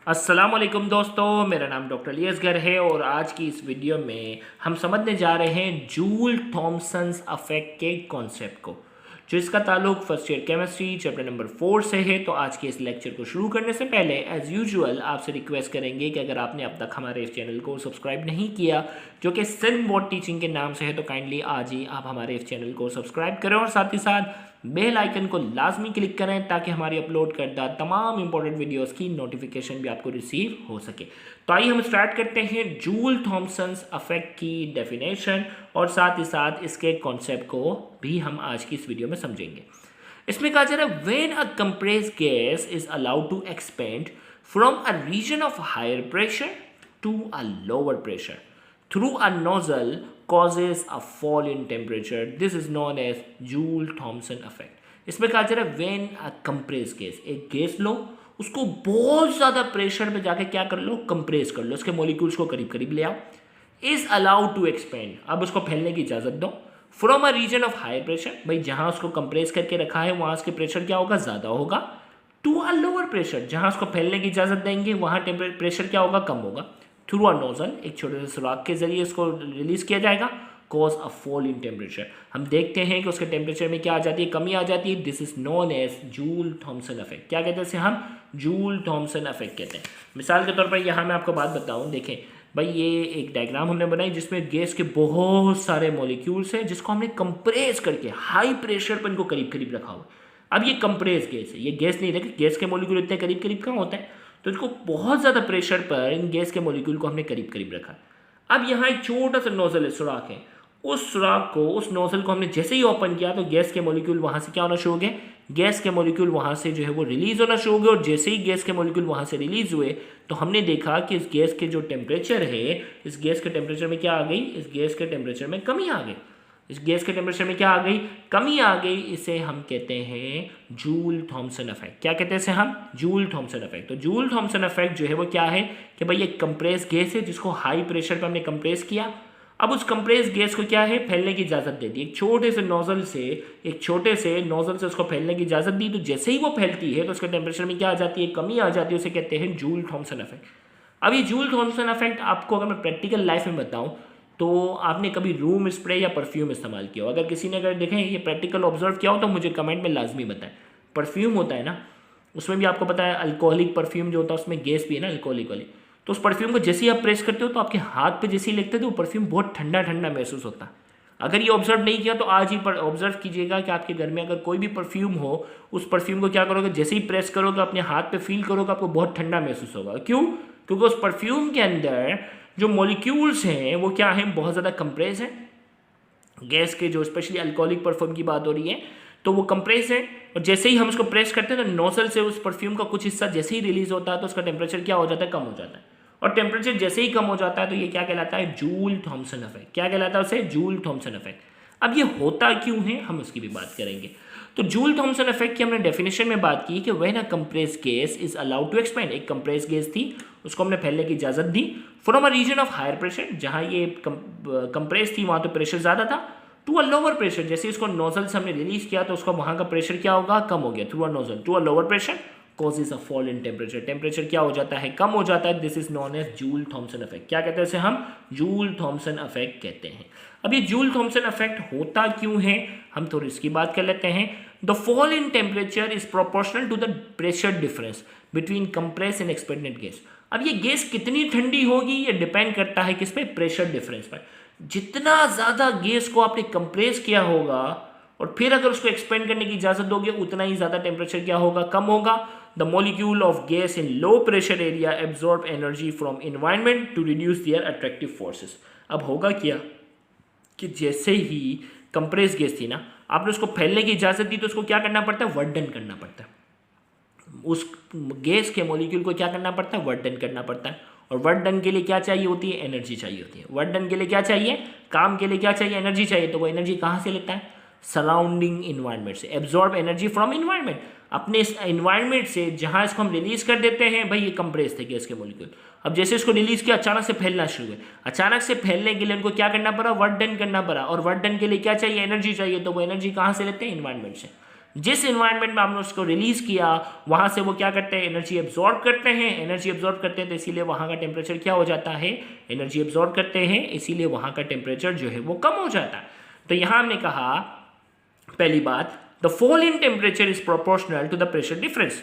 अस्सलामुअलैकुम दोस्तों, मेरा नाम डॉक्टर अलियसगर है और आज की इस वीडियो में हम समझने जा रहे हैं जूल थॉमसन्स अफेक्ट के कॉन्सेप्ट को, जो इसका ताल्लुक first year chemistry chapter number 4 से है। तो आज के इस लेक्चर को शुरू करने से पहले एज़ यूजुअल आपसे रिक्वेस्ट करेंगे कि अगर आपने अब तक हमारे इस चैनल को सब्सक्राइब नहीं किया, जो कि सिंध बोर्ड टीचिंग के नाम से है, तो काइंडली आज ही आप हमारे इस चैनल को सब्सक्राइब करें और साथ ही साथ बेल आइकन को लाजमी क्लिक करें ताकि हमारी अपलोड करदा तमाम इंपॉर्टेंट वीडियोस की नोटिफिकेशन भी आपको रिसीव हो सके। तो आइए हम स्टार्ट करते हैं जूल थॉमसन्स अफेक्ट की डेफिनेशन और साथ ही साथ इसके कॉन्सेप्ट को भी हम आज की इस वीडियो में समझेंगे। इसमें कहा जा रहा है when a compressed gas is allowed to expand from a region of higher pressure to a lower pressure through a nozzle causes a fall in temperature. This is known as Joule-Thomson effect. इसमें कहा जा रहा है when a compressed gas, एक gas लो, उसको बहुत ज़्यादा pressure में जाके क्या कर लो, कंप्रेस कर लो, उसके मॉलिक्यूल्स को करीब करीब ले आओ, इज अलाउड टू एक्सपेंड, अब उसको फैलने की इजाज़त दो, from a region of higher pressure, भाई जहाँ उसको कंप्रेस करके रखा है वहाँ उसके प्रेशर क्या होगा, ज़्यादा होगा, टू अ लोअर प्रेशर, जहाँ उसको फैलने की इजाज़त देंगे वहाँ प्रेशर क्या होगा, कम होगा, थ्रू अ नोजल, एक छोटे से सुराख के जरिए इसको रिलीज किया जाएगा, cause a fall in temperature. हम देखते हैं कि उसके टेम्परेचर में क्या आ जाती है, कमी आ जाती है। This is known as Joule Thomson effect. क्या कहते हैं इसे हम, जूल थॉमसन इफेक्ट कहते हैं। मिसाल के तौर पर यहाँ मैं आपको बात बताऊँ, देखें भाई ये एक डायग्राम हमने बनाई जिसमें गैस के बहुत सारे मॉलिक्यूल्स हैं जिसको हमने कंप्रेस करके हाई प्रेशर पर इनको करीब करीब रखा हुआ। अब ये कंप्रेस गैस है, ये गैस नहीं, देखे गैस के मॉलिक्यूल इतने करीब करीब कहाँ होते हैं, तो इसको बहुत ज़्यादा प्रेशर पर इन गैस के मॉलिक्यूल को हमने करीब करीब रखा। अब यहाँ एक छोटा सा नोजल है, सुराख है, उस सुराख को, उस नोजल को हमने जैसे ही ओपन किया तो गैस के मॉलिक्यूल वहाँ से क्या होना शुरू हो गए, गैस के मॉलिक्यूल वहाँ से जो है वो रिलीज होना शुरू हो गए। और जैसे ही गैस के मॉलिक्यूल वहाँ से रिलीज हुए तो हमने देखा कि इस गैस के जो टेम्परेचर है, इस गैस के टेम्परेचर में क्या आ गई, इस गैस के टेम्परेचर में कमी आ गई, इस गैस के टेम्परेचर में क्या आ गई, कमी आ गई। इसे हम कहते हैं जूल थॉमसन इफेक्ट। क्या कहते हैं इसे हम, जूल थॉमसन इफेक्ट। तो जूल थॉमसन इफेक्ट जो है वो क्या है कि भाई एक कंप्रेस गैस है जिसको हाई प्रेशर पर हमने कंप्रेस किया। अब उस कंप्रेस गैस को क्या है, फैलने की इजाज़त दे दी, एक छोटे से नोजल से, एक छोटे से नोजल से उसको फैलने की इजाज़त दी। तो जैसे ही वो फैलती है तो उसके टेम्परेचर में क्या आ जाती है, कमी आ जाती है, उसे कहते हैं जूल थॉमसन इफेक्ट। अब ये जूल थॉमसन इफेक्ट आपको अगर मैं प्रैक्टिकल लाइफ में बताऊँ तो आपने कभी रूम स्प्रे या परफ्यूम इस्तेमाल किया हो, अगर किसी ने अगर देखें ये प्रैक्टिकल ऑब्जर्व किया हो तो मुझे कमेंट में लाजमी बताएं। परफ्यूम होता है ना, उसमें भी आपको पता है अल्कोहलिक परफ्यूम जो होता है उसमें गैस भी है ना अल्कोहलिक वाली, तो उस परफ्यूम को जैसे ही आप प्रेस करते हो तो आपके हाथ पे जैसे ही लगते तो वो परफ्यूम बहुत ठंडा ठंडा महसूस होता है। अगर ये ऑब्जर्व नहीं किया तो आज ही पर ऑब्जर्व कीजिएगा कि आपके घर में अगर कोई भी परफ्यूम हो, उस परफ्यूम को क्या करोगे, जैसे ही प्रेस करोगे अपने हाथ पे फील करोगे, आपको बहुत ठंडा महसूस होगा। क्यों, क्योंकि उस परफ्यूम के अंदर जो मॉलिक्यूल्स हैं वो क्या हैं, बहुत ज़्यादा कंप्रेस हैं। गैस के जो स्पेशली अल्कोहलिक परफ्यूम की बात हो रही है तो वो कंप्रेस है, और जैसे ही हम उसको प्रेस करते हैं तो नोजल से उस परफ्यूम का कुछ हिस्सा जैसे ही रिलीज होता है तो उसका टेम्परेचर क्या हो जाता है, कम हो जाता है। और टेम्परेचर जैसे ही कम हो जाता है तो ये क्या कहलाता है, जूल थॉमसन इफेक्ट। क्या कहलाता है उसे, जूल थॉमसन इफेक्ट। अब ये होता क्यों है हम उसकी भी बात करेंगे। तो जूल थॉमसन इफेक्ट की हमने डेफिनेशन में बात की कि when a compressed gas is allowed to expand, एक कंप्रेस्ड गैस थी उसको हमने फैलने की इजाज़त दी, from a region of higher pressure, जहाँ ये कंप्रेस थी वहाँ तो प्रेशर ज़्यादा था, टू अ लोअर प्रेशर, जैसे इसको नोजल से हमने रिलीज किया तो उसका वहाँ का प्रेशर क्या होगा, कम हो गया, through a nozzle to a lower pressure causes a fall in temperature, temperature क्या हो जाता है, कम हो जाता है। This is known as Joule Thomson effect. क्या कहते हैं इसे हम, जूल थॉमसन इफेक्ट कहते हैं। अब ये जूल थॉमसन इफेक्ट होता क्यों है, हम थोड़ी इसकी बात कर लेते हैं। The fall in temperature is proportional to the pressure difference between compress and expanded gas. अब ये गैस कितनी ठंडी होगी ये डिपेंड करता है किस पे, प्रेशर डिफरेंस पर। जितना ज़्यादा गैस को आपने कंप्रेस किया होगा और फिर अगर उसको एक्सपेंड करने की इजाज़त दोगे उतना ही ज़्यादा टेम्परेचर क्या होगा, कम होगा। The molecule of gas in low pressure area absorb energy from environment to reduce their attractive forces. अब होगा क्या कि जैसे ही कंप्रेस गैस थी ना, आपने उसको फैलने की इजाज़त दी तो उसको क्या करना पड़ता है, वर्क डन करना पड़ता है। उस गैस के मॉलिक्यूल को क्या करना पड़ता है, वर्क डन करना पड़ता है। और वर्क डन के लिए क्या चाहिए होती है, एनर्जी चाहिए होती है। वर्क डन के लिए क्या चाहिए, काम के लिए क्या चाहिए, एनर्जी चाहिए। तो वो एनर्जी कहाँ से लेता है, सराउंडिंग इन्वायरमेंट से, एब्जॉर्ब एनर्जी फ्रॉम इन्वायरमेंट, अपने इस इन्वायरमेंट से जहाँ इसको हम रिलीज कर देते हैं। भाई ये कंप्रेस थे गैस के मॉलिक्यूल, अब जैसे इसको रिलीज किया अचानक से फैलना शुरू हुए, अचानक से फैलने के लिए उनको क्या करना पड़ा, वर्क डन करना पड़ा। और वर्क डन के लिए क्या चाहिए, एनर्जी चाहिए। तो वो एनर्जी कहाँ से लेते हैं, इन्वायरमेंट से। जिस इन्वायरमेंट में हमने उसको रिलीज किया वहां से वो क्या करते हैं, एनर्जी एब्जॉर्ब करते हैं। एनर्जी एब्जॉर्ब करते हैं तो इसीलिए वहां का टेम्परेचर क्या हो जाता है, एनर्जी एब्जॉर्ब करते हैं इसीलिए वहां का टेम्परेचर जो है वो कम हो जाता है। तो यहां हमने कहा पहली बात, the fall in temperature is proportional to the pressure difference.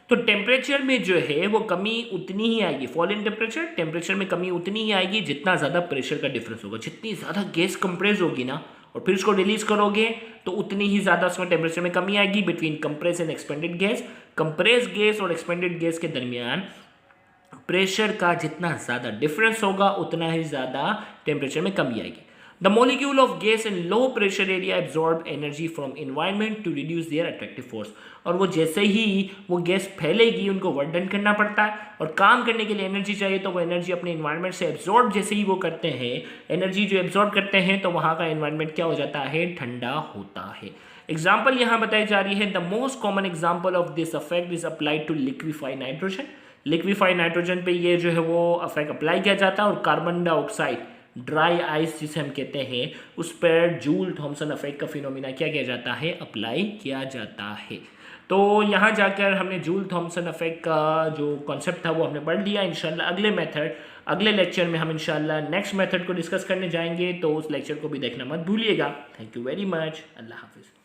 तो टेम्परेचर में जो है वो कमी उतनी ही आएगी, फॉल इन टेम्परेचर में कमी उतनी ही आएगी जितना ज़्यादा प्रेशर का डिफरेंस होगा। जितनी ज़्यादा गैस कंप्रेस होगी ना और फिर उसको रिलीज करोगे तो उतनी ही ज़्यादा उसमें टेम्परेचर में कमी आएगी between compress and expanded gas. Compress gas और एक्सपेंडेड गैस के दरमियान प्रेशर का जितना ज़्यादा डिफरेंस होगा उतना ही ज़्यादा टेम्परेचर में कमी आएगी। The molecule of gas in low pressure area absorb energy from environment to reduce their attractive force। और वो जैसे ही वो गैस फैलेगी उनको वर्क डन करना पड़ता है और काम करने के लिए एनर्जी चाहिए, तो वो एनर्जी अपने इन्वायरमेंट से एब्जॉर्ब जैसे ही वो करते हैं, एनर्जी जो एब्जॉर्ब करते हैं तो वहाँ का इन्वायरमेंट क्या हो जाता है, ठंडा होता है। एग्जाम्पल यहाँ बताई जा रही है, the most common example of this effect is applied to liquefied nitrogen. Liquefied nitrogen पे ये जो है वो अफेक्ट अप्लाई किया जाता है और कार्बन डाइऑक्साइड, ड्राई आइस जिसे हम कहते हैं, उस पर जूल थॉमसन इफेक्ट का फिनोमिना क्या किया जाता है, अप्लाई किया जाता है। तो यहाँ जाकर हमने जूल थॉमसन इफेक्ट का जो कॉन्सेप्ट था वो हमने पढ़ लिया। इंशाल्लाह अगले लेक्चर में हम इंशाल्लाह नेक्स्ट मेथड को डिस्कस करने जाएंगे, तो उस लेक्चर को भी देखना मत भूलिएगा। Thank you very much. अल्लाह हाफिज़।